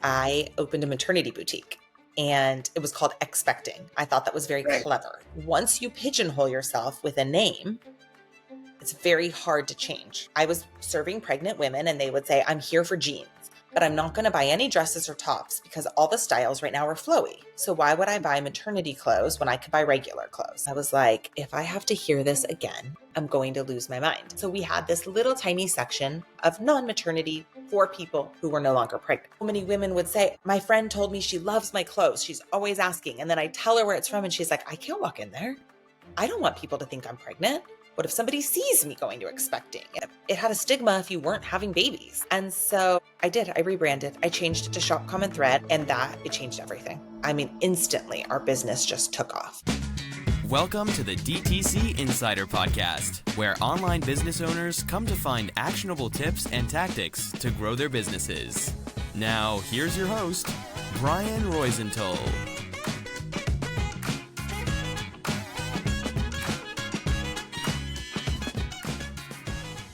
I opened a maternity boutique and it was called Expecting. I thought that was very clever. Once you pigeonhole yourself with a name, it's very hard to change. I was serving pregnant women and they would say, I'm here for jeans, but I'm not going to buy any dresses or tops because all the styles right now are flowy. So why would I buy maternity clothes when I could buy regular clothes? I was like, if I have to hear this again, I'm going to lose my mind. So we had this little tiny section of non-maternity for people who were no longer pregnant. So many women would say, my friend told me she loves my clothes. She's always asking. And then I tell her where it's from and she's like, I can't walk in there. I don't want people to think I'm pregnant. What if somebody sees me going to Expecting? It had a stigma if you weren't having babies. And so I rebranded. I changed it to Shop CommonThread, and it changed everything. I mean, instantly, our business just took off. Welcome to the DTC Insider podcast, where online business owners come to find actionable tips and tactics to grow their businesses. Now, here's your host, Brian Roisentul.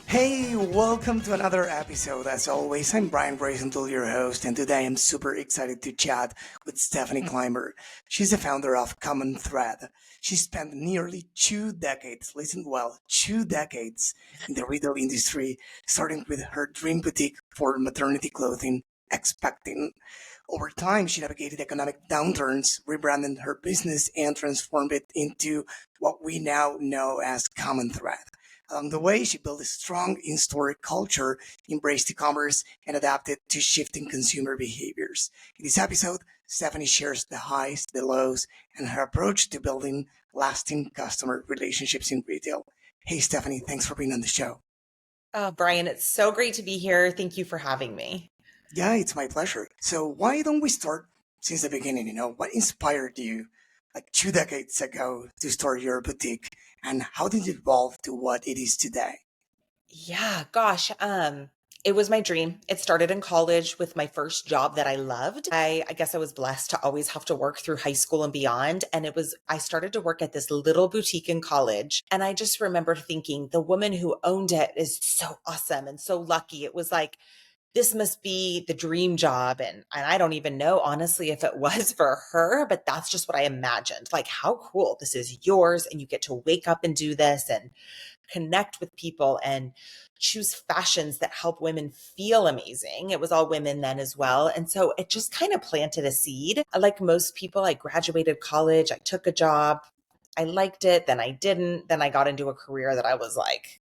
Hey, welcome to another episode. As always, I'm Brian Roisentul, your host, and today I'm super excited to chat with Stephani Clymer. She's the founder of CommonThread. She spent nearly 2 decades, listen well, 2 decades in the retail industry, starting with her dream boutique for maternity clothing, Expecting. Over time, she navigated economic downturns, rebranded her business, and transformed it into what we now know as CommonThread. Along the way, she built a strong in-store culture, embraced e-commerce, and adapted to shifting consumer behaviors. In this episode, Stephani shares the highs, the lows, and her approach to building lasting customer relationships in retail. Hey, Stephani, thanks for being on the show. Brian, it's so great to be here. Thank you for having me. Yeah, it's my pleasure. So why don't we start since the beginning? What inspired you like 2 decades ago to start your boutique, and how did it evolve to what it is today? Yeah, gosh. It was my dream. It started in college with my first job that I loved. I guess I was blessed to always have to work through high school and beyond. And I started to work at this little boutique in college. And I just remember thinking the woman who owned it is so awesome and so lucky. It was like, this must be the dream job. And I don't even know, honestly, if it was for her, but that's just what I imagined. Like, how cool. This is yours and you get to wake up and do this and connect with people and choose fashions that help women feel amazing. It was all women then as well. And so it just kind of planted a seed. Like most people, I graduated college, I took a job, I liked it, then I didn't. Then I got into a career that I was like,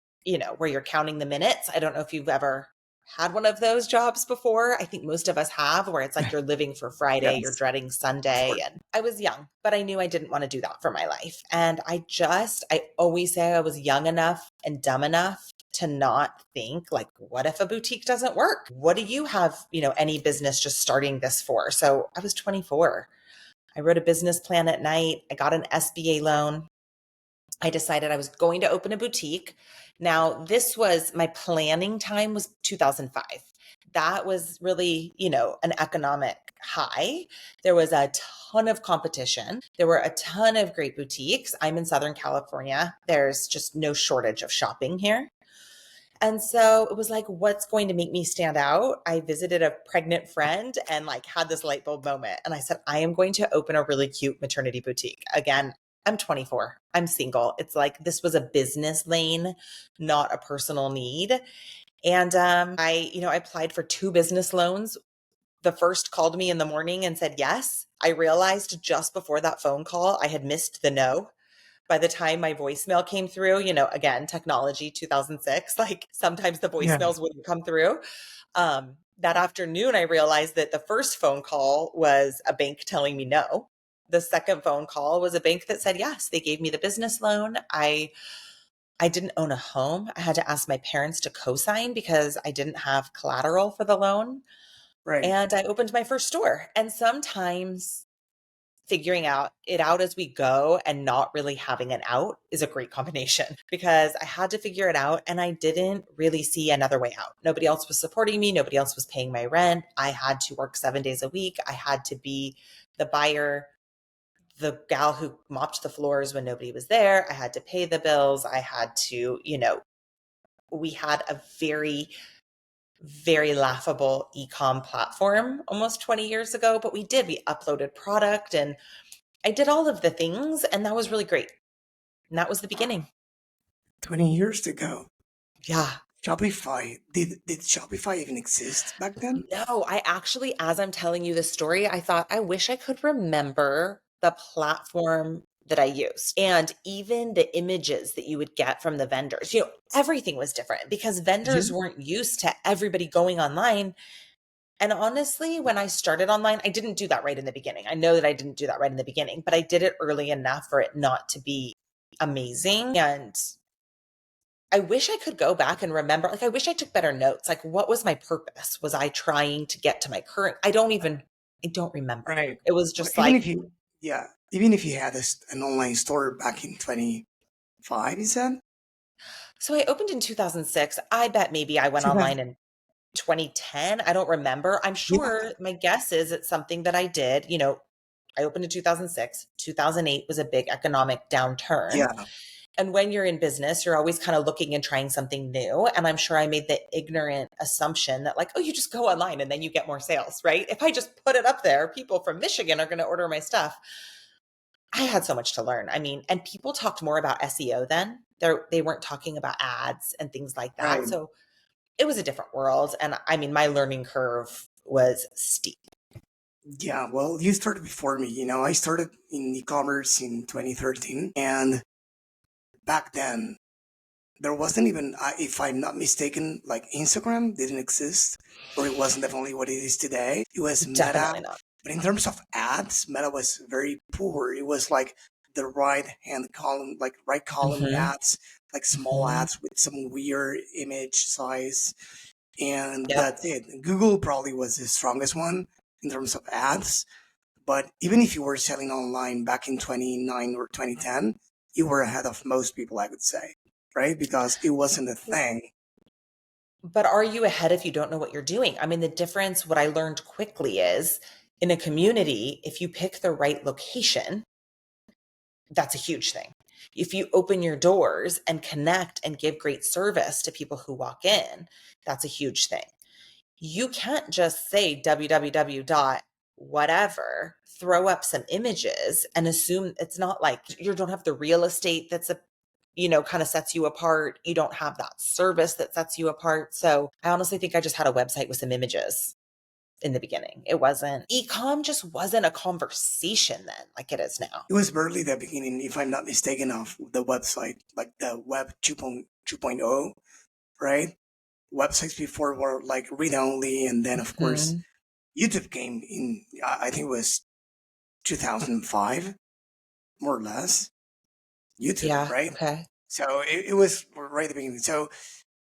where you're counting the minutes. I don't know if you've ever had one of those jobs before. I think most of us have, where it's like you're living for Friday, Yes. You're dreading Sunday. And I was young, but I knew I didn't want to do that for my life. And I always say I was young enough and dumb enough to not think like, what if a boutique doesn't work? What do you have, any business just starting this for? So I was 24. I wrote a business plan at night. I got an SBA loan. I decided I was going to open a boutique. Now, my planning time was 2005. That was really, an economic high. There was a ton of competition. There were a ton of great boutiques. I'm in Southern California. There's just no shortage of shopping here. And so it was like, what's going to make me stand out? I visited a pregnant friend and had this light bulb moment. And I said, I am going to open a really cute maternity boutique. Again, I'm 24. I'm single. It's like this was a business lane, not a personal need. And I applied for 2 business loans. The first called me in the morning and said yes. I realized just before that phone call, I had missed the no. By the time my voicemail came through, again, technology 2006, sometimes the voicemails wouldn't come through. That afternoon, I realized that the first phone call was a bank telling me no. The second phone call was a bank that said yes. They gave me the business loan. I didn't own a home. I had to ask my parents to co-sign because I didn't have collateral for the loan. Right. And I opened my first store. And sometimes figuring it out as we go and not really having an out is a great combination, because I had to figure it out and I didn't really see another way out. Nobody else was supporting me. Nobody else was paying my rent. I had to work 7 days a week. I had to be the buyer, the gal who mopped the floors when nobody was there. I had to pay the bills. I had to, we had a very very laughable e-com platform almost 20 years ago, but we uploaded product and I did all of the things, and that was really great. And that was the beginning. 20 years ago. Yeah. Shopify. Did Shopify even exist back then? No, I actually, as I'm telling you the story, I thought, I wish I could remember the platform that I used and even the images that you would get from the vendors. Everything was different because vendors weren't used to everybody going online. And honestly, when I started online, I didn't do that right in the beginning. I know that I didn't do that right in the beginning, but I did it early enough for it not to be amazing. And I wish I could go back and remember, I wish I took better notes. What was my purpose? Was I trying to get to my current? I don't remember. Right. It was Well, just even if you had an online store back in 25, you said? So I opened in 2006. I bet maybe I went 2000. online in 2010. I don't remember. I'm Yeah. sure my guess is it's something that I did. I opened in 2006. 2008 was a big economic downturn. Yeah. And when you're in business, you're always kind of looking and trying something new. And I'm sure I made the ignorant assumption that you just go online and then you get more sales, right? If I just put it up there, people from Michigan are going to order my stuff. I had so much to learn. And people talked more about SEO then. They weren't talking about ads and things like that. Right. So it was a different world. And my learning curve was steep. Yeah. Well, you started before me. I started in e-commerce in 2013. And back then, there wasn't even, if I'm not mistaken, Instagram didn't exist, or it wasn't definitely what it is today. It was Definitely Meta. not. But in terms of ads, Meta was very poor. It was the right hand column, right column ads, small ads with some weird image size. And Yep. that's it. Google probably was the strongest one in terms of ads. But even if you were selling online back in 2009 or 2010, you were ahead of most people, I would say, right? Because it wasn't a thing. But are you ahead if you don't know what you're doing? The difference, what I learned quickly is in a community, if you pick the right location, that's a huge thing. If you open your doors and connect and give great service to people who walk in, that's a huge thing. You can't just say www dot whatever, throw up some images and assume it's not you don't have the real estate that's kind of sets you apart. You don't have that service that sets you apart. So I honestly think I just had a website with some images in the beginning. It wasn't, e-com just wasn't a conversation then like it is now. It was barely the beginning, if I'm not mistaken, of the website, the web 2.0, right? Websites before were read only. And then, of course, YouTube came in, I think it was 2005, more or less. YouTube, right? Okay. So it was right at the beginning. So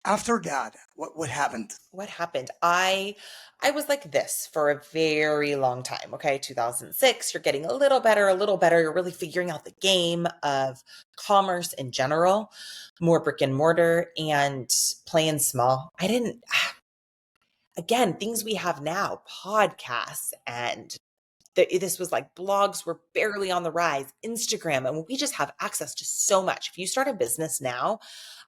after that, what happened? What happened? I was like this for a very long time. Okay. 2006, you're getting a little better, a little better. You're really figuring out the game of commerce in general, more brick and mortar and playing small. Again, things we have now, podcasts and this was blogs were barely on the rise, Instagram, and we just have access to so much. If you start a business now,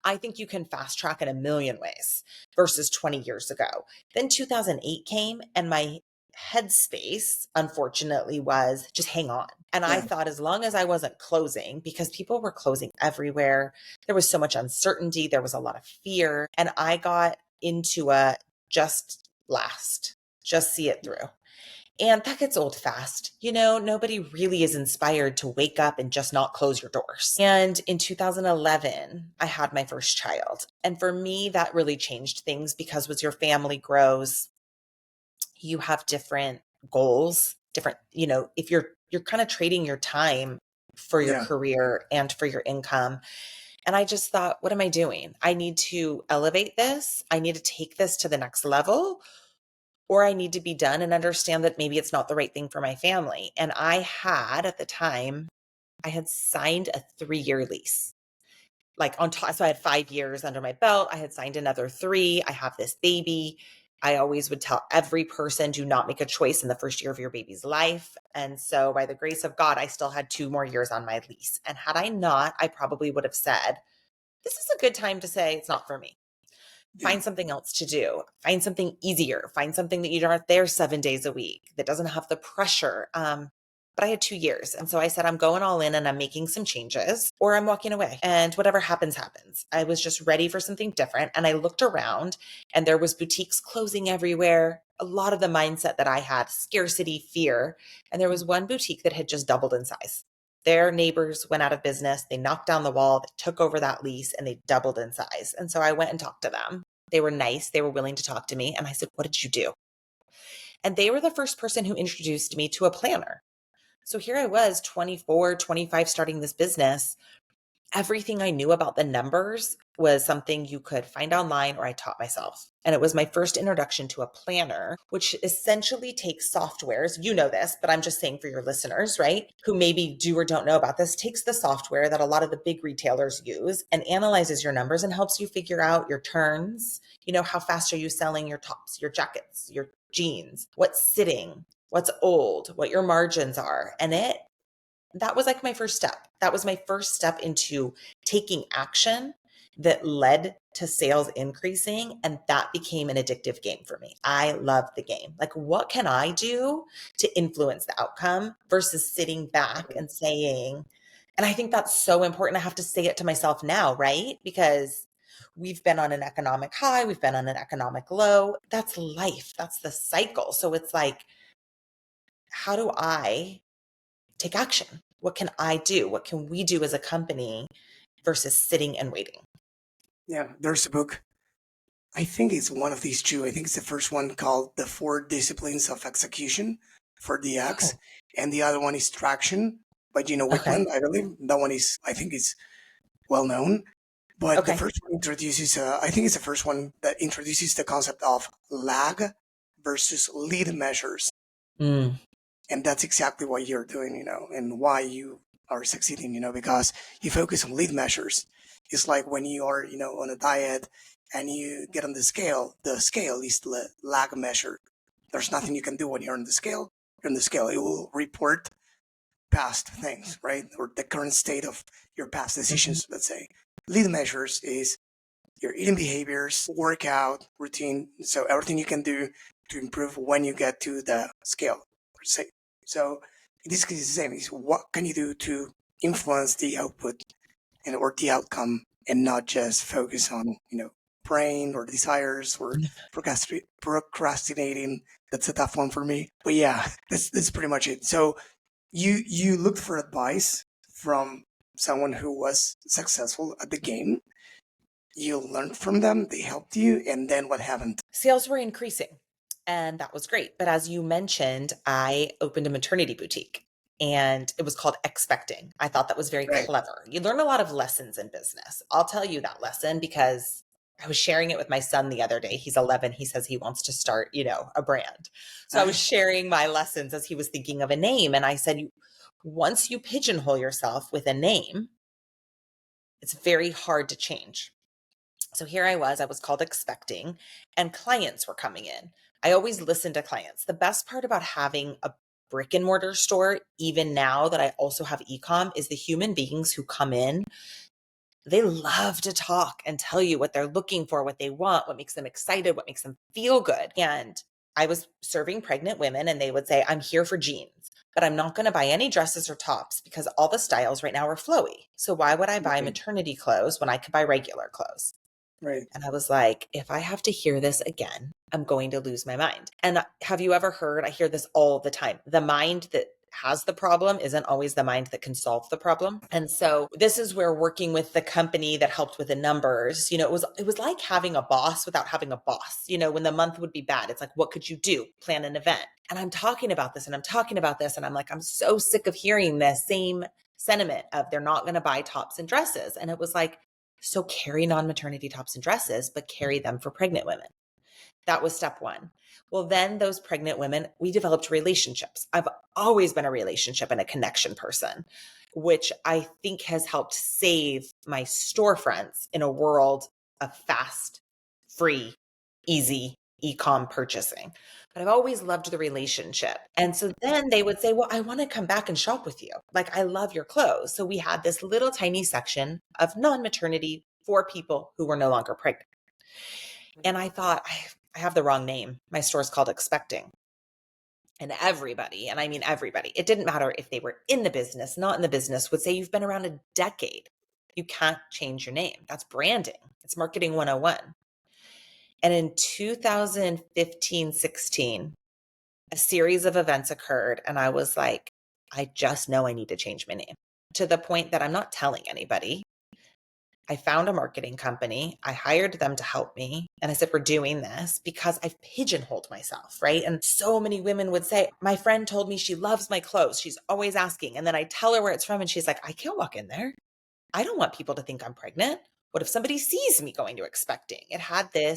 I think you can fast track in a million ways versus 20 years ago. Then 2008 came and my headspace, unfortunately, was just hang on. And I thought as long as I wasn't closing, because people were closing everywhere, there was so much uncertainty, there was a lot of fear. And I got into a just see it through. And that gets old fast. Nobody really is inspired to wake up and just not close your doors. And in 2011, I had my first child. And for me, that really changed things because as your family grows, you have different goals, if you're kind of trading your time for your career and for your income. And I just thought, what am I doing? I need to elevate this. I need to take this to the next level. Or I need to be done and understand that maybe it's not the right thing for my family. And I had, at the time, I had signed a 3-year lease. On top, so I had 5 years under my belt. I had signed another 3. I have this baby. I always would tell every person, do not make a choice in the first year of your baby's life. And so by the grace of God, I still had 2 more years on my lease. And had I not, I probably would have said, this is a good time to say it's not for me. Find something else to do, find something easier, find something that you aren't there 7 days a week that doesn't have the pressure. But I had 2 years. And so I said, I'm going all in and I'm making some changes or I'm walking away and whatever happens, happens. I was just ready for something different. And I looked around and there was boutiques closing everywhere. A lot of the mindset that I had, scarcity, fear. And there was one boutique that had just doubled in size. Their neighbors went out of business. They knocked down the wall, they took over that lease and they doubled in size. And so I went and talked to them. They were nice. They were willing to talk to me. And I said, what did you do? And they were the first person who introduced me to a planner. So here I was, 24, 25, starting this business. Everything I knew about the numbers was something you could find online or I taught myself. And it was my first introduction to a planner, which essentially takes softwares. You know this, but I'm just saying for your listeners, right? Who maybe do or don't know about this, takes the software that a lot of the big retailers use and analyzes your numbers and helps you figure out your turns. You know, how fast are you selling your tops, your jackets, your jeans, what's sitting, what's old, what your margins are. And that was like my first step. That was my first step into taking action that led to sales increasing. And that became an addictive game for me. I love the game. Like, what can I do to influence the outcome versus sitting back and saying, and I think that's so important. I have to say it to myself now, right? Because we've been on an economic high, we've been on an economic low. That's life. That's the cycle. So it's like, how do I take action? What can I do? What can we do as a company versus sitting and waiting? Yeah, there's a book. I think it's one of these two. I think it's the first one called The Four Disciplines of Execution for DX. And the other one is Traction by Gino Wickman, I believe. That one is, I think it's well known. But the first one introduces, I think it's the first one that introduces the concept of lag versus lead measures. And that's exactly what you're doing, and why you are succeeding, because you focus on lead measures. It's like when you are, on a diet and you get on the scale is the lag measure. There's nothing you can do when you're on the scale. You're on the scale, it will report past things, right? Or the current state of your past decisions, let's say. Lead measures is your eating behaviors, workout, routine. So everything you can do to improve when you get to the scale. So in this case, it's the same. Is what can you do to influence the output or the outcome, and not just focus on brain or desires or procrastinating. That's a tough one for me. But yeah, that's pretty much it. So you looked for advice from someone who was successful at the game. You learned from them. They helped you, and then what happened? Sales were increasing. And that was great. But as you mentioned, I opened a maternity boutique and it was called Expecting. I thought that was very clever. You learn a lot of lessons in business. I'll tell you that lesson because I was sharing it with my son the other day. He's 11. He says he wants to start, a brand. So I was sharing my lessons as he was thinking of a name. And I said, once you pigeonhole yourself with a name, it's very hard to change. So here I was called Expecting, and clients were coming in. I always listen to clients. The best part about having a brick and mortar store, even now that I also have e-com, is the human beings who come in. They love to talk and tell you what they're looking for, what they want, what makes them excited, what makes them feel good. And I was serving pregnant women and they would say, I'm here for jeans, but I'm not going to buy any dresses or tops because all the styles right now are flowy. So why would I buy maternity clothes when I could buy regular clothes? Right. And I was like, if I have to hear this again, I'm going to lose my mind. And have you ever heard, I hear this all the time, the mind that has the problem isn't always the mind that can solve the problem. And so this is where working with the company that helped with the numbers, it was like having a boss without having a boss. When the month would be bad, it's like, what could you do? Plan an event. And I'm talking about this and I'm talking about this. And I'm like, I'm so sick of hearing the same sentiment of they're not going to buy tops and dresses. And it was like, so carry non-maternity tops and dresses, but carry them for pregnant women. That was step one. Well, then those pregnant women, we developed relationships. I've always been a relationship and a connection person, which I think has helped save my storefronts in a world of fast, free, easy e-com purchasing. But I've always loved the relationship. And so then they would say, well, I want to come back and shop with you. Like, I love your clothes. So we had this little tiny section of non-maternity for people who were no longer pregnant. And I thought, I have the wrong name. My store's called Expecting. And everybody, and I mean everybody, it didn't matter if they were in the business, not in the business, would say you've been around a decade. You can't change your name. That's branding. It's marketing 101. And in 2015, 16, a series of events occurred. And I was like, I just know I need to change my name, to the point that I'm not telling anybody. I found a marketing company. I hired them to help me. And I said, we're doing this because I've pigeonholed myself, right? And so many women would say, my friend told me she loves my clothes. She's always asking. And then I tell her where it's from. And she's like, I can't walk in there. I don't want people to think I'm pregnant. What if somebody sees me going to Expecting? It had a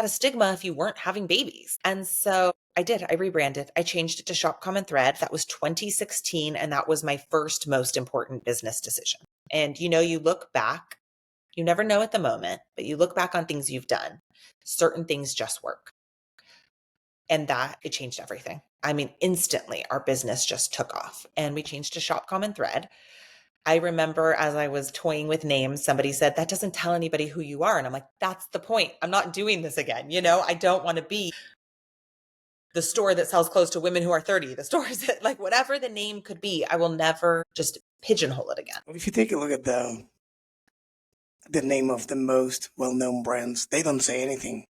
stigma if you weren't having babies. And so I rebranded. I changed it to Shop CommonThread. That was 2016. And that was my first most important business decision. And you look back, you never know at the moment, but you look back on things you've done. Certain things just work. And it changed everything. I mean, instantly our business just took off, and we changed to Shop CommonThread. I remember as I was toying with names, somebody said, that doesn't tell anybody who you are. And I'm like, that's the point. I'm not doing this again. I don't want to be the store that sells clothes to women who are 30, the stores that, like, whatever the name could be, I will never just pigeonhole it again. If you take a look at the name of the most well-known brands, they don't say anything.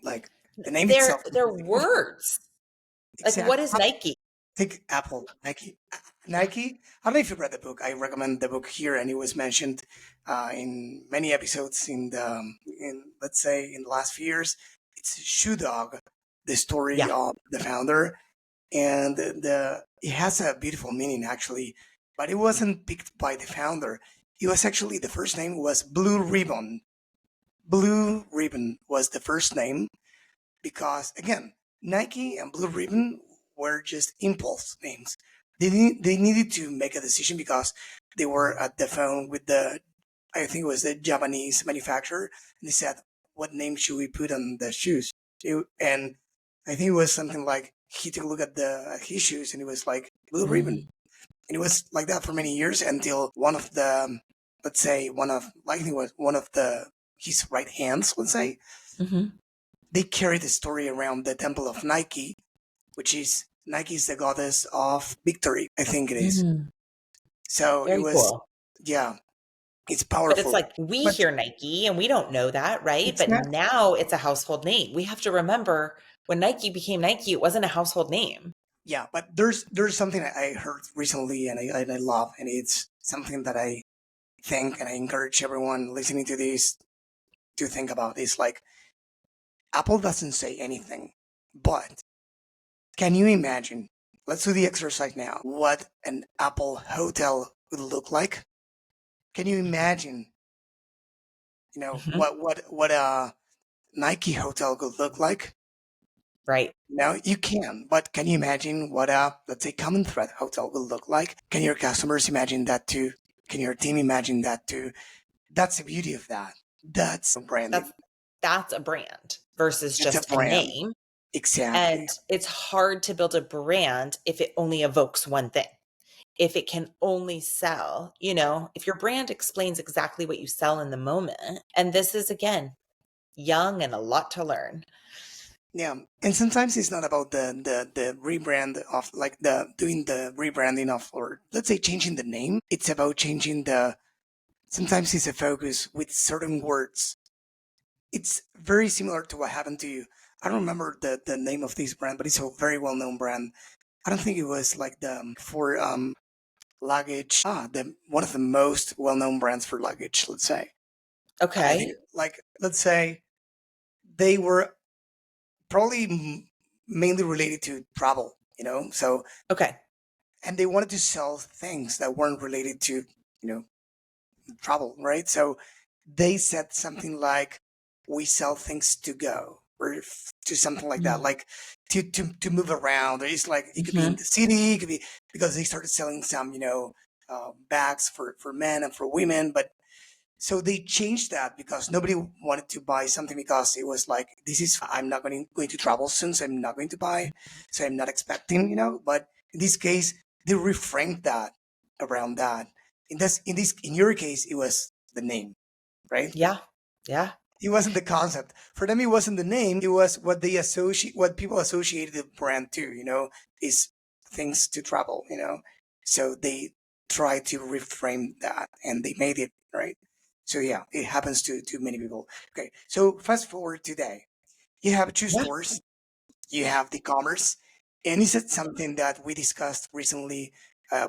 Like the name itself. They're words. Exactly. Like, what is Nike? Take Apple, Nike. Nike. I don't know if you read the book. I recommend the book here, and it was mentioned in many episodes let's say in the last few years. It's Shoe Dog, the story of the founder, and it has a beautiful meaning actually, but it wasn't picked by the founder. It was actually, the first name was Blue Ribbon. Blue Ribbon was the first name because, again, Nike and Blue Ribbon were just impulse names. They needed to make a decision because they were at the phone with I think it was the Japanese manufacturer, and they said, what name should we put on the shoes? And I think it was something like, he took a look at his shoes and it was like Blue Ribbon. And it was like that for many years until one of the, let's say, his right hands, let's say, they carry the story around the temple of Nike, which is, Nike is the goddess of victory, I think it is. So Very it was, cool. Yeah, it's powerful. But it's like, we hear Nike and we don't know that, right? But now it's a household name. We have to remember, when Nike became Nike, it wasn't a household name. Yeah, but there's something I heard recently and I love, and it's something that I think and I encourage everyone listening to this to think about. It's like, Apple doesn't say anything, but can you imagine, let's do the exercise now, what an Apple hotel would look like? Can you imagine, what a Nike hotel could look like? Right. No, you can, but can you imagine what let's say, CommonThread hotel will look like? Can your customers imagine that too? Can your team imagine that too? That's the beauty of that. That's branding. That's a brand versus just a name. Exactly. And it's hard to build a brand if it only evokes one thing. If it can only sell, if your brand explains exactly what you sell in the moment. And this is, again, young and a lot to learn. Yeah, and sometimes it's not about the rebrand of, like, doing the rebranding of, or let's say changing the name. It's about changing sometimes it's a focus with certain words. It's very similar to what happened to you. I don't remember the name of this brand, but it's a very well-known brand. I don't think it was like for luggage. One of the most well-known brands for luggage, let's say. Okay. I think, like, let's say they were probably mainly related to travel, so. Okay. And they wanted to sell things that weren't related to, travel, right? So they said something like, we sell things to go, or to something like that, like to move around. It's like, it could be in the city, it could be, because they started selling some, bags for men and for women, but so they changed that because nobody wanted to buy something, because it was like, I'm not going to travel soon, so I'm not going to buy, so I'm not expecting, but in this case, they reframed that around that. In your case, it was the name, right? Yeah. Yeah. It wasn't the concept. For them, it wasn't the name. It was what what people associated the brand to, is things to travel, So they tried to reframe that and they made it, right? So yeah, it happens to many people. Okay. So fast forward today. You have two Yeah. stores, you have the commerce, and is it something that we discussed recently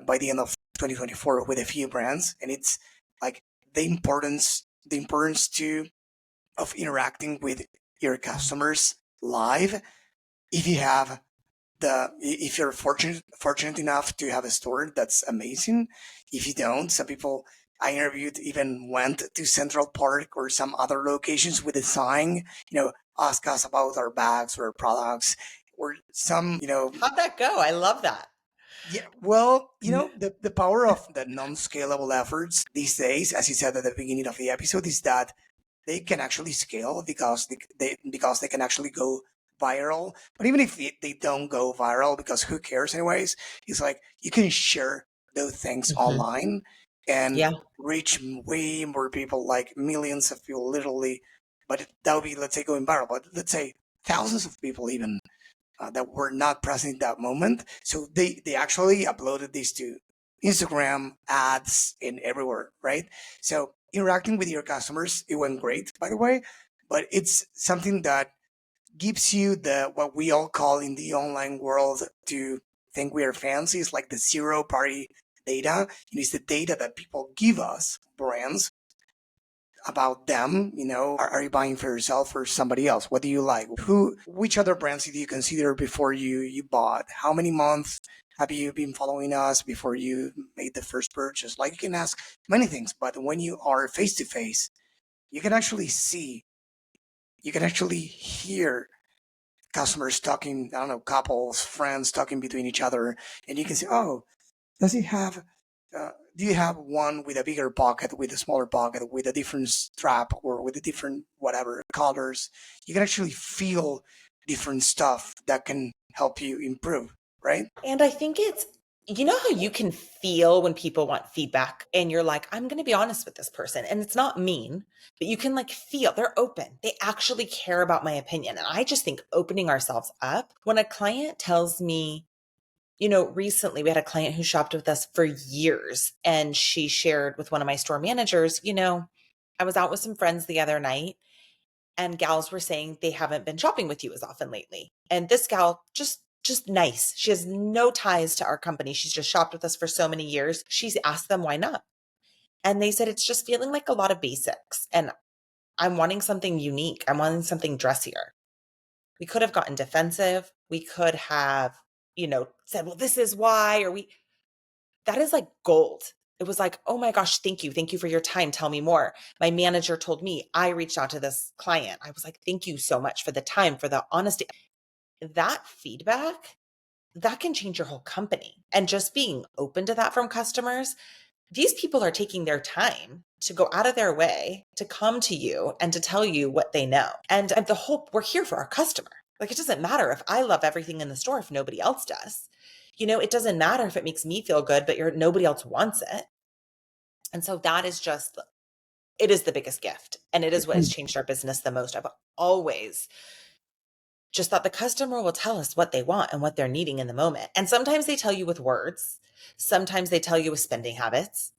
by the end of 2024 with a few brands, and it's like the importance to of interacting with your customers live. If you have if you're fortunate enough to have a store, that's amazing. If you don't, some people I interviewed even went to Central Park or some other locations with a sign, ask us about our bags or products or some, How'd that go? I love that. yeah, well, the power of the non-scalable efforts these days, as you said at the beginning of the episode, is that they can actually scale because they can actually go viral. But even if they don't go viral, because who cares anyways? It's like you can share those things Mhm. online and Yeah. reach way more people, like millions of people, literally. But that would be, let's say, going viral. But let's say thousands of people even that were not present in that moment. So they actually uploaded this to Instagram, ads, and everywhere, right? So interacting with your customers, it went great, by the way, but it's something that gives you the what we all call in the online world to think we are fancy is like the zero party data. It is the data that people give us, brands, about them. Are you buying for yourself or somebody else? What do you like? Which other brands did you consider before you bought? How many months have you been following us before you made the first purchase? Like, you can ask many things, but when you are face to face, you can actually see, you can actually hear customers talking, I don't know, couples, friends talking between each other, and you can say, oh, does he have? Do you have one with a bigger pocket, with a smaller pocket, with a different strap, or with a different whatever colors? You can actually feel different stuff that can help you improve, right? And I think you know how you can feel when people want feedback and you're like, I'm going to be honest with this person. And it's not mean, but you can like feel they're open. They actually care about my opinion. And I just think opening ourselves up when a client tells me, recently we had a client who shopped with us for years and she shared with one of my store managers, I was out with some friends the other night and gals were saying they haven't been shopping with you as often lately. And this gal just nice. She has no ties to our company. She's just shopped with us for so many years. She's asked them why not. And they said it's just feeling like a lot of basics and I'm wanting something unique. I'm wanting something dressier. We could have gotten defensive. We could have, said, well, this is why, that is like gold. It was like, oh my gosh, thank you. Thank you for your time. Tell me more. My manager told me, I reached out to this client. I was like, thank you so much for the time, for the honesty. That feedback, that can change your whole company. And just being open to that from customers, these people are taking their time to go out of their way to come to you and to tell you what they know. And the whole, we're here for our customer. Like, it doesn't matter if I love everything in the store if nobody else does. It doesn't matter if it makes me feel good, but nobody else wants it. And so that is just, it is the biggest gift. And it is what has changed our business the most. I've always just thought the customer will tell us what they want and what they're needing in the moment. And sometimes they tell you with words. Sometimes they tell you with spending habits,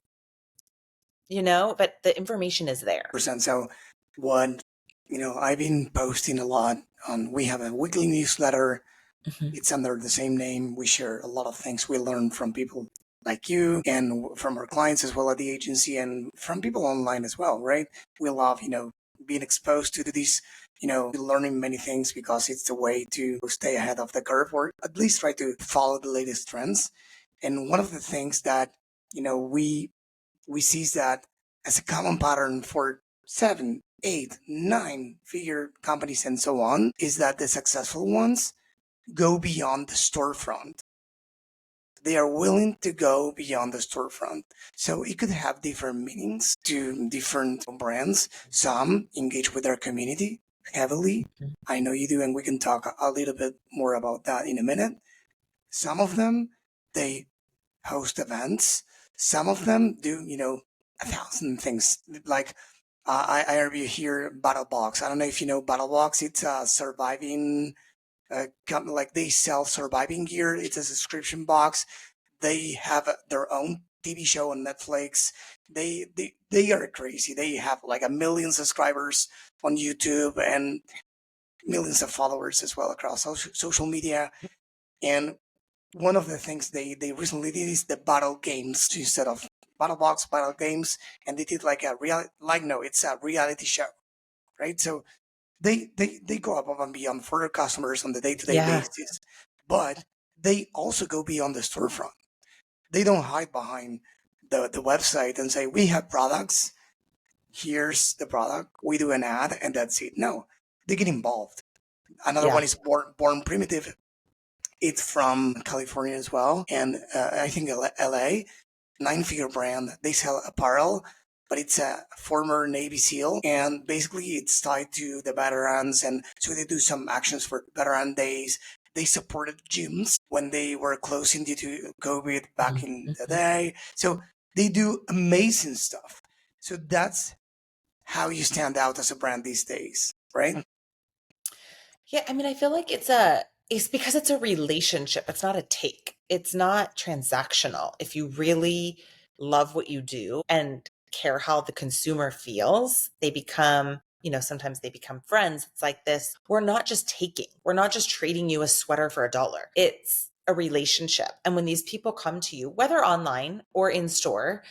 but the information is there. So what, I've been posting a lot on, we have a weekly newsletter. Mhm. It's under the same name. We share a lot of things we learn from people like you and from our clients as well at the agency and from people online as well, right? We love, being exposed to this, learning many things because it's the way to stay ahead of the curve or at least try to follow the latest trends. And one of the things that, we see is that as a common pattern for 7, 8, 9 figure companies and so on is that the successful ones go beyond the storefront. They are willing to go beyond the storefront. So it could have different meanings to different brands. Some engage with their community heavily. Mhm. I know you do, and we can talk a little bit more about that in a minute. Some of them, they host events. Some of them do, 1,000 things. Like I review here BattleBox. I don't know if you know BattleBox. It's a surviving company. Like they sell surviving gear. It's a subscription box. They have their own TV show on Netflix. They are crazy. They have like 1 million subscribers on YouTube and millions of followers as well across social media. And one of the things they recently did is the battle games instead of BattleBox battle games, and they did like a it's a reality show, right? So they go above and beyond for their customers on the day-to-day Yeah. basis, but they also go beyond the storefront. They don't hide behind the website and say, we have products, here's the product, we do an ad, and that's it. No, they get involved. Another Yeah. one is Born Primitive. It's from California as well, and I think LA, 9-figure brand. They sell apparel, but it's a former Navy SEAL, and basically it's tied to the veterans, and so they do some actions for veteran days. They supported gyms when they were closing due to COVID back in the day. So they do amazing stuff. So that's how you stand out as a brand these days, right? Yeah, I mean, I feel like it's because it's a relationship. It's not a take. It's not transactional. If you really love what you do and care how the consumer feels, they become, sometimes they become friends. It's like this. We're not just taking, we're not just trading you a sweater for $1. It's a relationship. And when these people come to you, whether online or in store,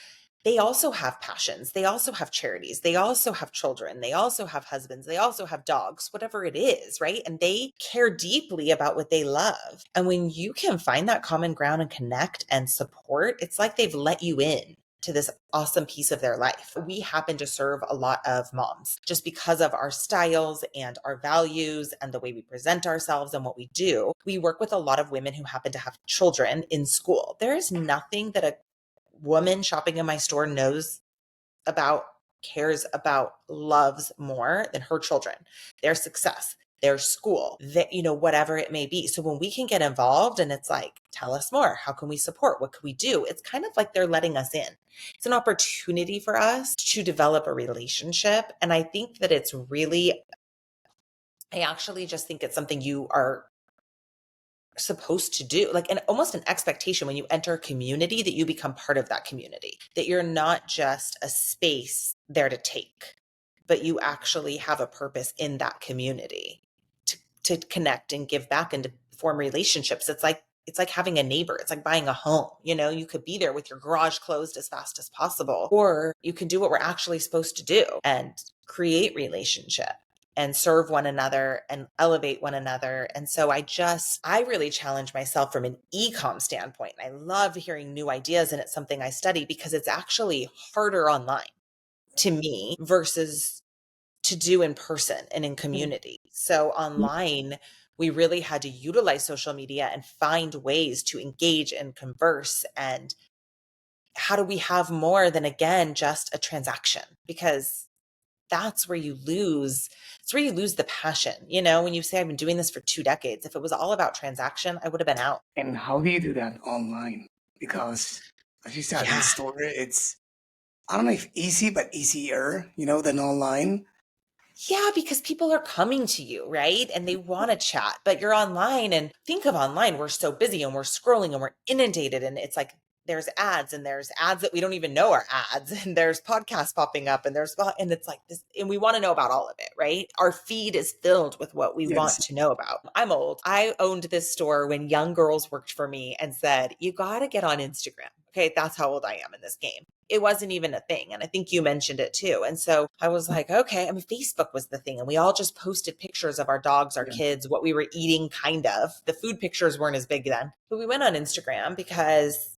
they also have passions. They also have charities. They also have children. They also have husbands. They also have dogs, whatever it is, right? And they care deeply about what they love. And when you can find that common ground and connect and support, it's like they've let you in to this awesome piece of their life. We happen to serve a lot of moms just because of our styles and our values and the way we present ourselves and what we do. We work with a lot of women who happen to have children in school. There is nothing that a woman shopping in my store knows about, cares about, loves more than her children, their success, their school, that, whatever it may be. So when we can get involved and it's like, tell us more, how can we support? What can we do? It's kind of like they're letting us in. It's an opportunity for us to develop a relationship. And I think that I actually just think it's something you are supposed to do, like almost an expectation when you enter a community that you become part of that community, that you're not just a space there to take, but you actually have a purpose in that community to connect and give back and to form relationships. It's like having a neighbor. It's like buying a home. You could be there with your garage closed as fast as possible, or you can do what we're actually supposed to do and create relationship and serve one another and elevate one another. And so I really challenge myself from an e-com standpoint. I love hearing new ideas, and it's something I study because it's actually harder online to me versus to do in person and in community. So online, we really had to utilize social media and find ways to engage and converse. And how do we have more than, again, just a transaction? Because that's where you lose. It's where you lose the passion. When you say, I've been doing this for 2 decades, if it was all about transaction, I would have been out. And how do you do that online? Because, as you said, in Yeah. store, it's, I don't know if easy, but easier, than online. Yeah, because people are coming to you, right? And they want to chat, but you're online, and think of online. We're so busy and we're scrolling and we're inundated, and it's like, there's ads that we don't even know are ads, and there's podcasts popping up, and it's like this, and we want to know about all of it, right? Our feed is filled with what we want to know about. I'm old. I owned this store when young girls worked for me and said, you got to get on Instagram. Okay. That's how old I am in this game. It wasn't even a thing. And I think you mentioned it too. And so I was like, okay, Facebook was the thing. And we all just posted pictures of our dogs, our kids, what we were eating, kind of. The food pictures weren't as big then. But we went on Instagram because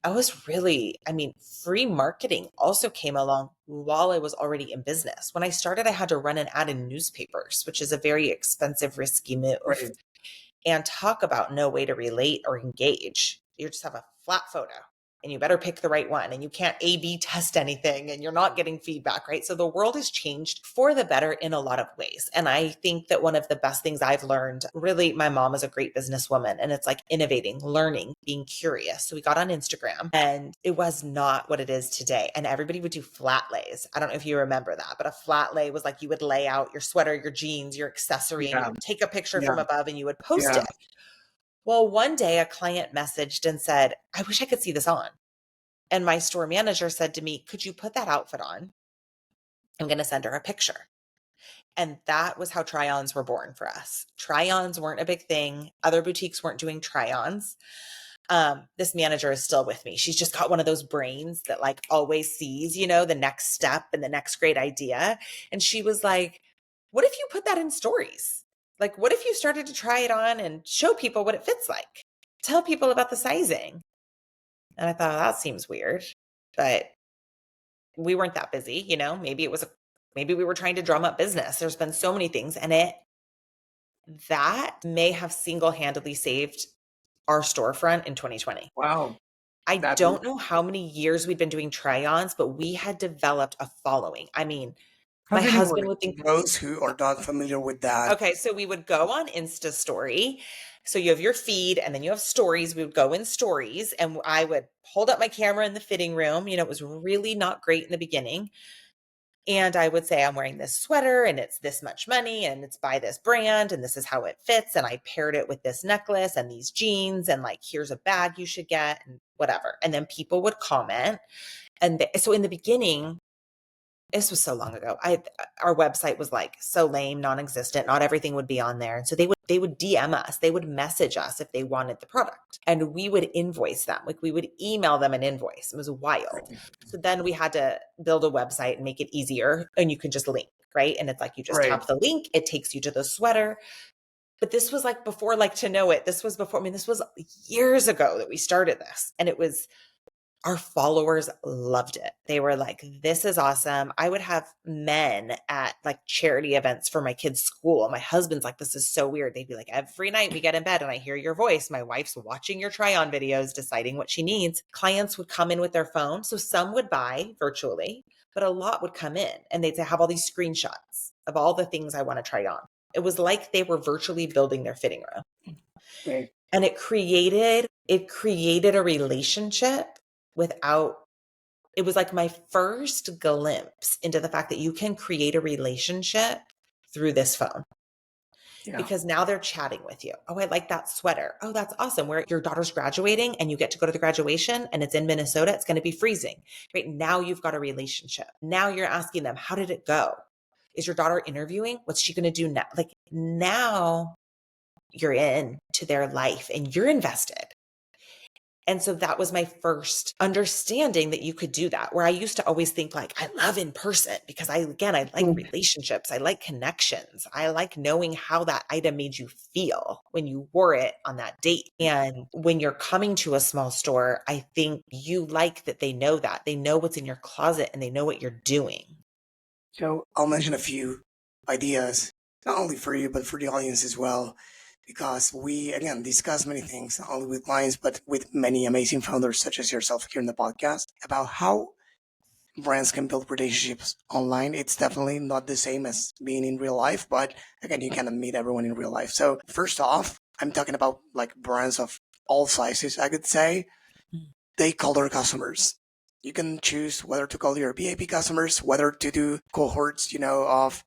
free marketing also came along while I was already in business. When I started, I had to run an ad in newspapers, which is a very expensive, risky move. Right. And talk about no way to relate or engage. You just have a flat photo. and you better pick the right one, and you can't A/B test anything, and you're not getting feedback, right? So the world has changed for the better in a lot of ways. And I think that one of the best things I've learned, really, my mom is a great businesswoman, and it's like innovating, learning, being curious. So we got on Instagram, and it was not what it is today. And everybody would do flat lays. I don't know if you remember that, but a flat lay was like you would lay out your sweater, your jeans, your accessory, and you would take a picture from above and you would post it. Well, one day a client messaged and said, I wish I could see this on. And my store manager said to me, could you put that outfit on? I'm going to send her a picture. And that was how try-ons were born for us. Try-ons weren't a big thing. Other boutiques weren't doing try-ons. This manager is still with me. She's just got one of those brains that like always sees, you know, the next step and the next great idea. And she was like, what if you put that in stories? Like, what if you started to try it on and show people what it fits like? Tell people about the sizing. And I thought, that seems weird, but we weren't that busy, you know, maybe we were trying to drum up business. There's been so many things, and that may have single-handedly saved our storefront in 2020. Wow. I don't know how many years we'd been doing try-ons, but we had developed a following. I mean, my husband would think, those who are not familiar with that. Okay, so we would go on Insta story. So you have your feed and then you have stories. We would go in stories, and I would hold up my camera in the fitting room. You know, it was really not great in the beginning. And I would say, I'm wearing this sweater and it's this much money and it's by this brand and this is how it fits. And I paired it with this necklace and these jeans, and like, here's a bag you should get and whatever. And then people would comment. And so in the beginning, this was so long ago, our website was like so lame, non-existent. Not everything would be on there. And so they would DM us. They would message us if they wanted the product, and we would invoice them. Like, we would email them an invoice. It was wild. So then we had to build a website and make it easier, and you can just link, right? And it's like, you just tap the link, it takes you to the sweater. But this was like before, like, to know it. This was before, I mean, this was years ago that we started this, and it was, our followers loved it. They were like, this is awesome. I would have men at like charity events for my kids' school. My husband's like, this is so weird. They'd be like, every night we get in bed and I hear your voice. My wife's watching your try-on videos, deciding what she needs. Clients would come in with their phone. So some would buy virtually, but a lot would come in and they'd have all these screenshots of all the things I want to try on. It was like they were virtually building their fitting room. Right. And it created a relationship it was like my first glimpse into the fact that you can create a relationship through this phone. Yeah. Because now they're chatting with you. Oh, I like that sweater. Oh, that's awesome. Where your daughter's graduating and you get to go to the graduation and it's in Minnesota, it's going to be freezing. Right now you've got a relationship. Now you're asking them, how did it go? Is your daughter interviewing? What's she going to do now? Like, now you're in to their life and you're invested. And so that was my first understanding that you could do that, where I used to always think like, I love in person because I like relationships. I like connections. I like knowing how that item made you feel when you wore it on that date. And when you're coming to a small store, I think you like that they know what's in your closet and they know what you're doing. So I'll mention a few ideas, not only for you, but for the audience as well. Because we, again, discuss many things, not only with clients, but with many amazing founders such as yourself here in the podcast, about how brands can build relationships online. It's definitely not the same as being in real life, but again, you cannot meet everyone in real life. So first off, I'm talking about like brands of all sizes, I could say. They call their customers. You can choose whether to call your VIP customers, whether to do cohorts, of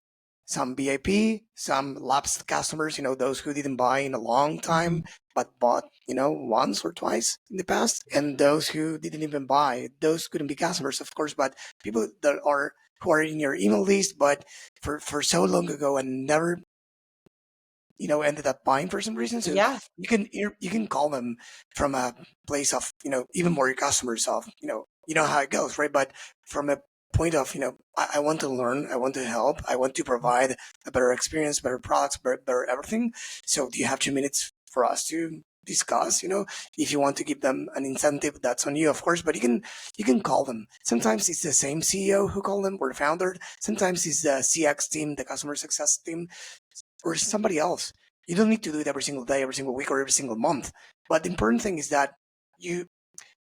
some VIP, some lapsed customers, those who didn't buy in a long time, but bought, once or twice in the past. And those who didn't even buy, those couldn't be customers, of course, but people who are in your email list, but for so long ago and never, ended up buying for some reason. So yeah, you can call them from a place of, even more your customers of, you know how it goes, right? But from a point of, I want to learn, I want to help, I want to provide a better experience, better products, better everything. So do you have 2 minutes for us to discuss? If you want to give them an incentive, that's on you, of course, but you can call them. Sometimes it's the same CEO who called them or the founder. Sometimes it's the CX team, the customer success team, or somebody else. You don't need to do it every single day, every single week, or every single month. But the important thing is that you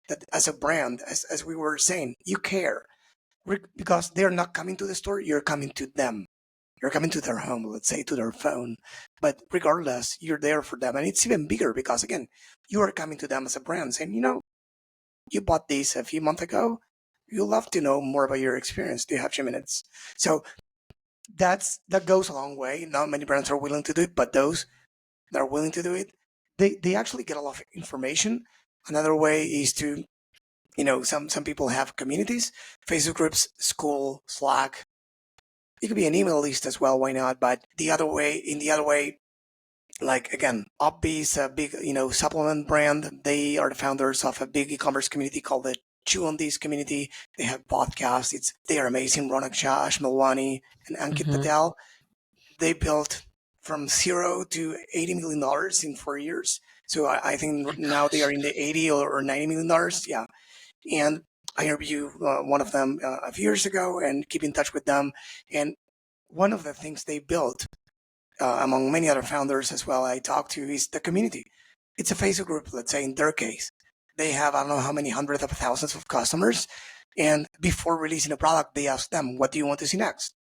that as a brand, as we were saying, you care because they're not coming to the store, you're coming to them. You're coming to their home, let's say, to their phone. But regardless, you're there for them. And it's even bigger because, again, you are coming to them as a brand saying, you bought this a few months ago. You'd love to know more about your experience. Do you have 2 minutes? So that goes a long way. Not many brands are willing to do it, but those that are willing to do it, they actually get a lot of information. Another way is to, some people have communities, Facebook groups, school, Slack. It could be an email list as well. Why not? But in the other way, like again, Opbi is a big, supplement brand. They are the founders of a big e-commerce community called the Chew on This community. They have podcasts. They are amazing. Ronak Shah, Ash Malwani, and Ankit Patel. They built from $0 to $80 million in 4 years. So I think now they are in the $80 or $90 million. Yeah. And I interviewed one of them a few years ago and keep in touch with them. And one of the things they built, among many other founders as well I talked to, is the community. It's a Facebook group, let's say in their case. They have, I don't know how many hundreds of thousands of customers. And before releasing a product, they ask them, what do you want to see next?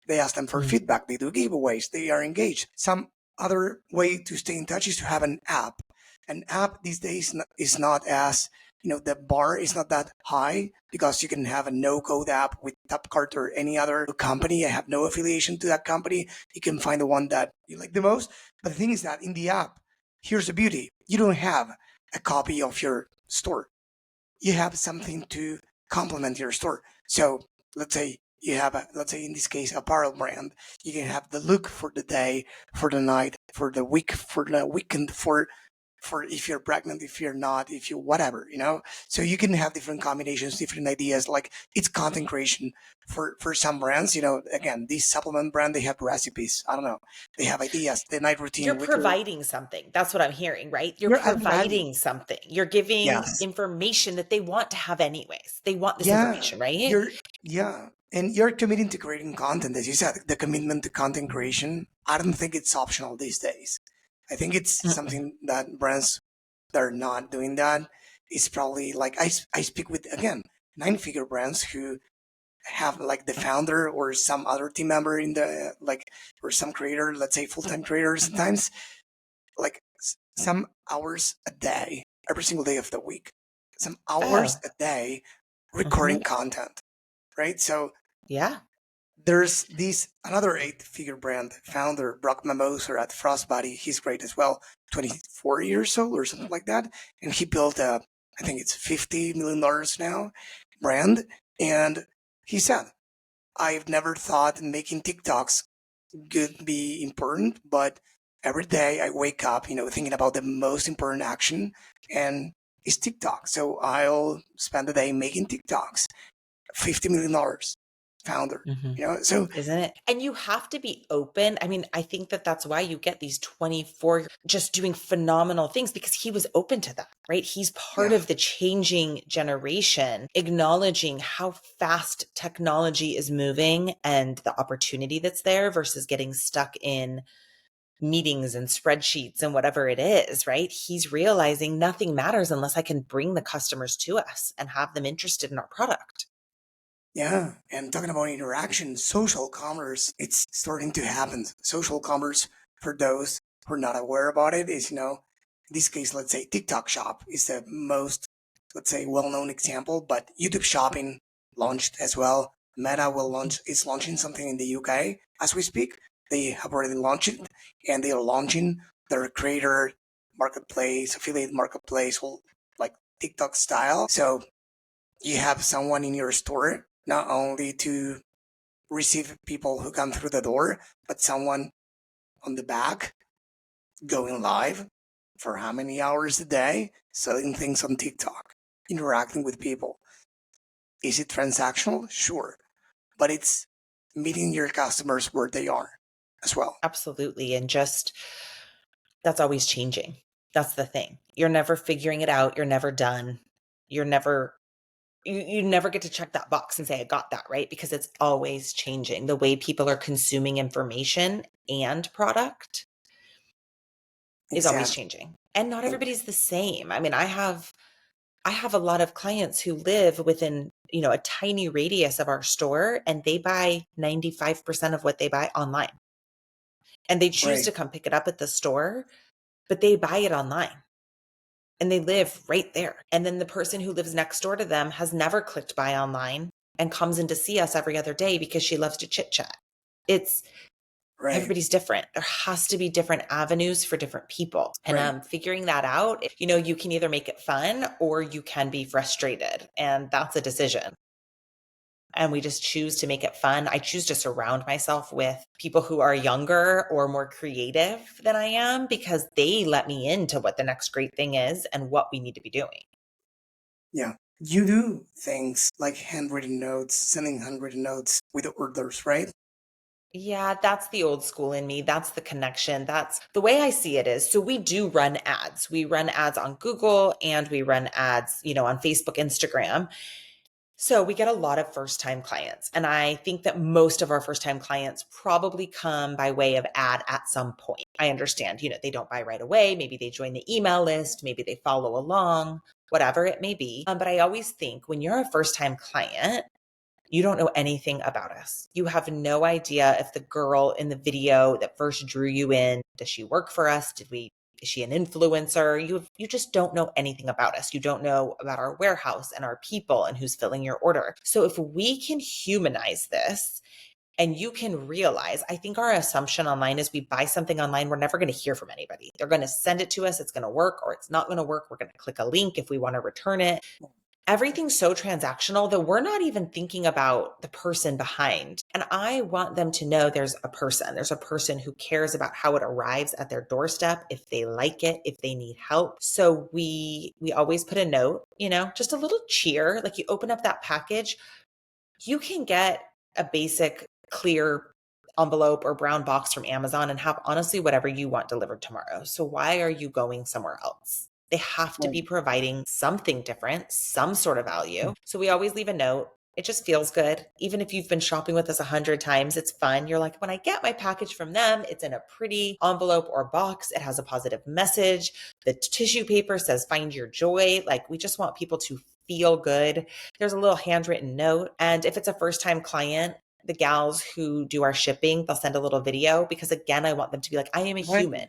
They ask them for feedback. They do giveaways. They are engaged. Some other way to stay in touch is to have an app. An app these days is not as, the bar is not that high because you can have a no-code app with Tapcart or any other company. I have no affiliation to that company. You can find the one that you like the most. But the thing is that in the app, here's the beauty. You don't have a copy of your store. You have something to complement your store. So let's say you have, in this case, apparel brand. You can have the look for the day, for the night, for the week, for the weekend, for if you're pregnant, if you're not, if you whatever, So you can have different combinations, different ideas. Like it's content creation for some brands. Again, this supplement brand, they have recipes. I don't know. They have ideas. The night routine. You're providing something. That's what I'm hearing, right? You're providing something. You're giving information that they want to have anyways. They want this information, right? And you're committing to creating content. As you said, the commitment to content creation, I don't think it's optional these days. I think it's something that brands that are not doing that is probably like, I speak with, again, 9-figure brands who have like the founder or some other team member in the, or some creator, let's say full-time creator sometimes, like some hours a day, every single day of the week, some hours a day recording content, right? So yeah. There's another 8-figure brand founder, Brock Mamoser at Frostbody. He's great as well, 24 years old or something like that. And he built I think it's $50 million now brand. And he said, I've never thought making TikToks could be important, but every day I wake up, thinking about the most important action, and it's TikTok. So I'll spend the day making TikToks. $50 million. Founder, so isn't it? And you have to be open. I mean, I think that's why you get these 24 just doing phenomenal things, because he was open to that, right? He's part of the changing generation, acknowledging how fast technology is moving and the opportunity that's there versus getting stuck in meetings and spreadsheets and whatever it is, right? He's realizing nothing matters unless I can bring the customers to us and have them interested in our product. Yeah, and talking about interaction, social commerce, it's starting to happen. Social commerce, for those who are not aware about it, is, in this case, let's say TikTok Shop is the most, let's say, well-known example, but YouTube Shopping launched as well. Meta is launching something in the UK as we speak. They have already launched it, and they are launching their creator marketplace, affiliate marketplace, like TikTok style. So you have someone in your store not only to receive people who come through the door, but someone on the back going live for how many hours a day, selling things on TikTok, interacting with people. Is it transactional? Sure. But it's meeting your customers where they are as well. Absolutely. And that's always changing. That's the thing. You're never figuring it out. You're never done. You never get to check that box and say, I got that, right? Because it's always changing. The way people are consuming information and product is always changing. And not everybody's the same. I mean, I have I have a lot of clients who live within, a tiny radius of our store, and they buy 95% of what they buy online. And they choose Right. to come pick it up at the store, but they buy it online. And they live right there. And then the person who lives next door to them has never clicked buy online and comes in to see us every other day because she loves to chit chat. Right. Everybody's different. There has to be different avenues for different people. And Right. figuring that out, you can either make it fun or you can be frustrated. And that's a decision. And we just choose to make it fun. I choose to surround myself with people who are younger or more creative than I am, because they let me into what the next great thing is and what we need to be doing. Yeah. You do things like handwritten notes, sending handwritten notes with orders, right? Yeah, that's the old school in me. That's the connection. That's the way I see it is. So we do run ads. We run ads on Google and we run ads, on Facebook, Instagram. So we get a lot of first-time clients. And I think that most of our first-time clients probably come by way of ad at some point. I understand, they don't buy right away. Maybe they join the email list. Maybe they follow along, whatever it may be. But I always think when you're a first-time client, you don't know anything about us. You have no idea if the girl in the video that first drew you in, does she work for us? Is she an influencer? You just don't know anything about us. You don't know about our warehouse and our people and who's filling your order. So if we can humanize this, and you can realize, I think our assumption online is we buy something online, we're never going to hear from anybody. They're going to send it to us, it's going to work, or it's not going to work. We're going to click a link if we want to return it. Everything's so transactional that we're not even thinking about the person behind. And I want them to know there's a person. There's a person who cares about how it arrives at their doorstep, if they like it, if they need help. So we always put a note, just a little cheer. Like you open up that package, you can get a basic clear envelope or brown box from Amazon and have honestly whatever you want delivered tomorrow. So why are you going somewhere else? They have to be providing something different, some sort of value. So we always leave a note. It just feels good. Even if you've been shopping with us 100 times, it's fun. You're like, when I get my package from them, it's in a pretty envelope or box. It has a positive message. The tissue paper says, find your joy. Like, we just want people to feel good. There's a little handwritten note. And if it's a first time client, the gals who do our shipping, they'll send a little video, because again, I want them to be like, I am a human,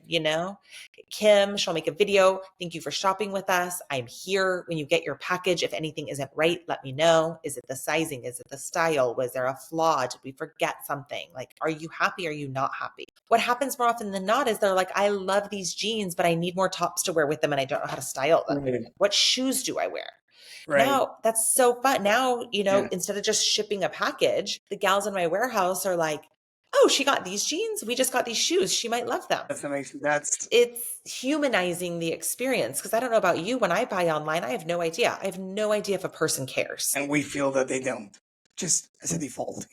Kim, she'll make a video. Thank you for shopping with us. I'm here when you get your package. If anything isn't right, let me know. Is it the sizing? Is it the style? Was there a flaw? Did we forget something? Like, are you happy? Are you not happy? What happens more often than not is they're like, I love these jeans, but I need more tops to wear with them and I don't know how to style them. Right. What shoes do I wear? Right. Now, that's so fun. Now, instead of just shipping a package, the gals in my warehouse are like, oh, she got these jeans. We just got these shoes. She might love them. That's amazing. It's humanizing the experience, because I don't know about you. When I buy online, I have no idea. I have no idea if a person cares. And we feel that they don't, just as a default,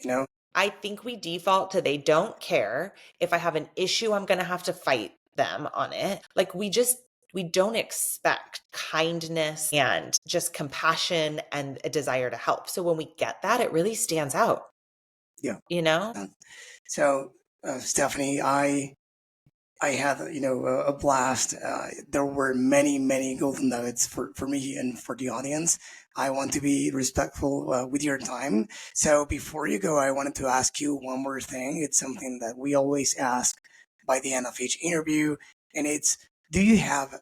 I think we default to they don't care. If I have an issue, I'm going to have to fight them on it. Like, we don't expect kindness and just compassion and a desire to help. So when we get that, it really stands out. Yeah. So, Stephani, I had, a blast. There were many, many golden nuggets for me and for the audience. I want to be respectful with your time. So before you go, I wanted to ask you one more thing. It's something that we always ask by the end of each interview. And it's, do you have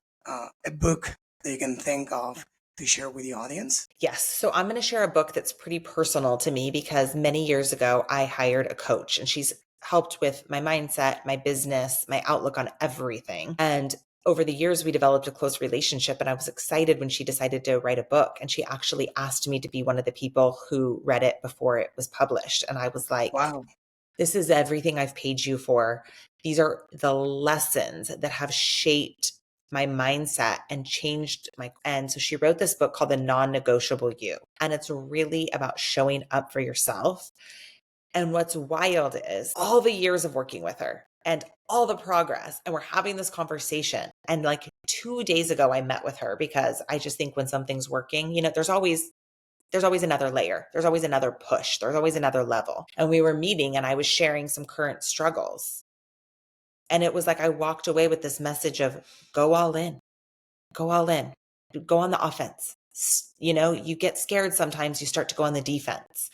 a book that you can think of to share with the audience? Yes. So I'm going to share a book that's pretty personal to me, because many years ago, I hired a coach and she's helped with my mindset, my business, my outlook on everything. And over the years, we developed a close relationship, and I was excited when she decided to write a book. And she actually asked me to be one of the people who read it before it was published. And I was like, wow, this is everything I've paid you for. These are the lessons that have shaped my mindset and changed and so she wrote this book called The Non-Negotiable You. And it's really about showing up for yourself. And what's wild is all the years of working with her and all the progress. And we're having this conversation. And like 2 days ago, I met with her, because I just think when something's working, there's always another layer. There's always another push. There's always another level. And we were meeting and I was sharing some current struggles. And it was like I walked away with this message of go all in, go all in, go on the offense. You get scared sometimes, you start to go on the defense.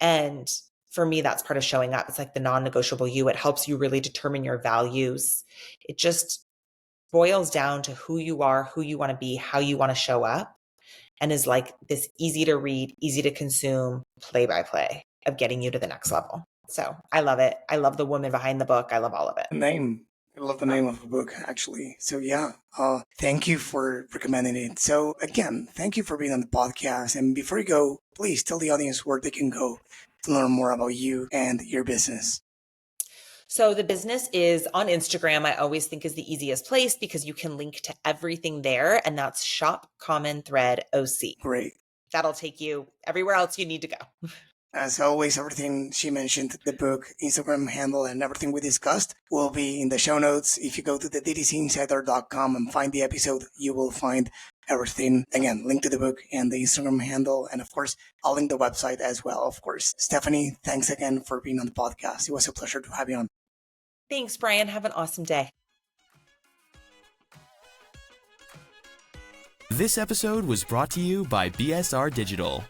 And for me, that's part of showing up. It's like the non-negotiable you. It helps you really determine your values. It just boils down to who you are, who you want to be, how you want to show up, and is like this easy to read, easy to consume, play by play of getting you to the next level. So I love it. I love the woman behind the book. I love all of it. I love the name of the book, actually. So yeah, thank you for recommending it. So again, thank you for being on the podcast. And before you go, please tell the audience where they can go to learn more about you and your business. So the business is on Instagram. I always think is the easiest place because you can link to everything there. And that's Shop CommonThread OC. Great. That'll take you everywhere else you need to go. As always, everything she mentioned, the book, Instagram handle, and everything we discussed will be in the show notes. If you go to the DTCinsider.com and find the episode, you will find everything. Again, link to the book and the Instagram handle. And of course, I'll link the website as well, of course. Stephani, thanks again for being on the podcast. It was a pleasure to have you on. Thanks, Brian. Have an awesome day. This episode was brought to you by BSR Digital.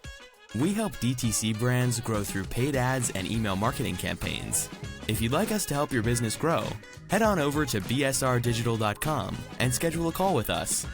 We help DTC brands grow through paid ads and email marketing campaigns. If you'd like us to help your business grow, head on over to bsrdigital.com and schedule a call with us.